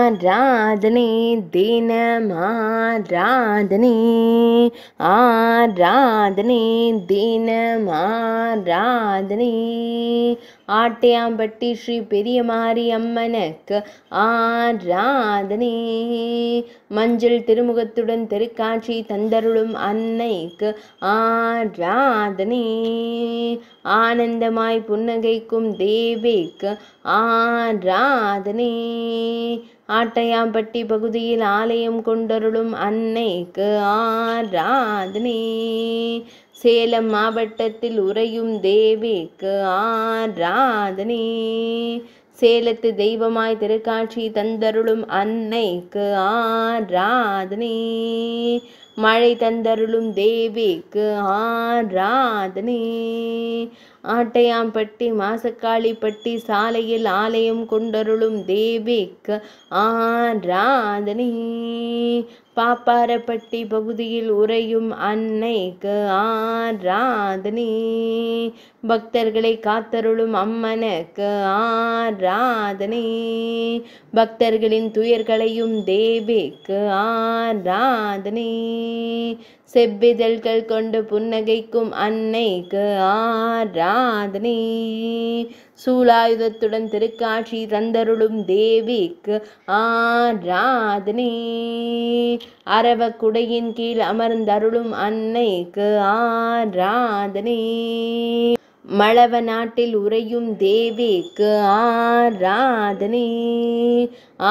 ஆராதனை தினமாராதனை ஆராதனை தினமாராதனை ஆட்டையாம்பட்டி ஸ்ரீ பெரிய மாரி அம்மனுக்கு ஆராதனை மஞ்சள் திருமுகத்துடன் திருக்காட்சி தந்தருளும் அன்னைக்கு ஆராதனை ஆனந்தமாய் புன்னகைக்கும் தேவிக்கு ஆராதனை ஆட்டையாம்பட்டி பகுதியில் ஆலயம் கொண்டருளும் அன்னைக்கு ஆராதனை சேலம் மாவட்டத்தில் உறையும் தேவிக்கு ஆராதனை சேலத்து தெய்வமாய் திருக்காட்சி தந்தருளும் அன்னைக்கு ஆராதனை மழை தந்தருளும் தேவிக்கு ஆராதனை ஆட்டையாம்பட்டி மாசக்காளிப்பட்டி சாலையில் ஆலயம் கொண்டருளும் தேவிக்கு ஆராதனை பாப்பாரப்பட்டி பகுதியில் உறையும் அன்னைக்கு ஆராதனை பக்தர்களை காத்தருளும் அம்மனுக்கு ஆராதனை பக்தர்களின் துயர்களையும் தேவிக்கு ஆராதனை செவ்விதழ்கள் கொண்டு புன்னகைக்கும் அன்னைக்கு ஆராதனை சூலாயுதத்துடன் திருக்காட்சி தந்தருளும் தேவிக்கு ஆராதனை அரவக்குடையின் கீழ் அமர்ந்தருளும் அன்னைக்கு ஆராதனை மளவ நாட்டில் உறையும் தேவிக்கு ஆராதனை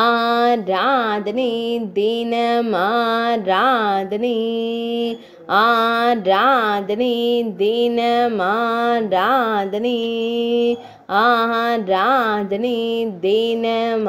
ஆராதனை தினமாராதனை ஆராதனை தினமாராதனை ஆராதனை தினமாராதனை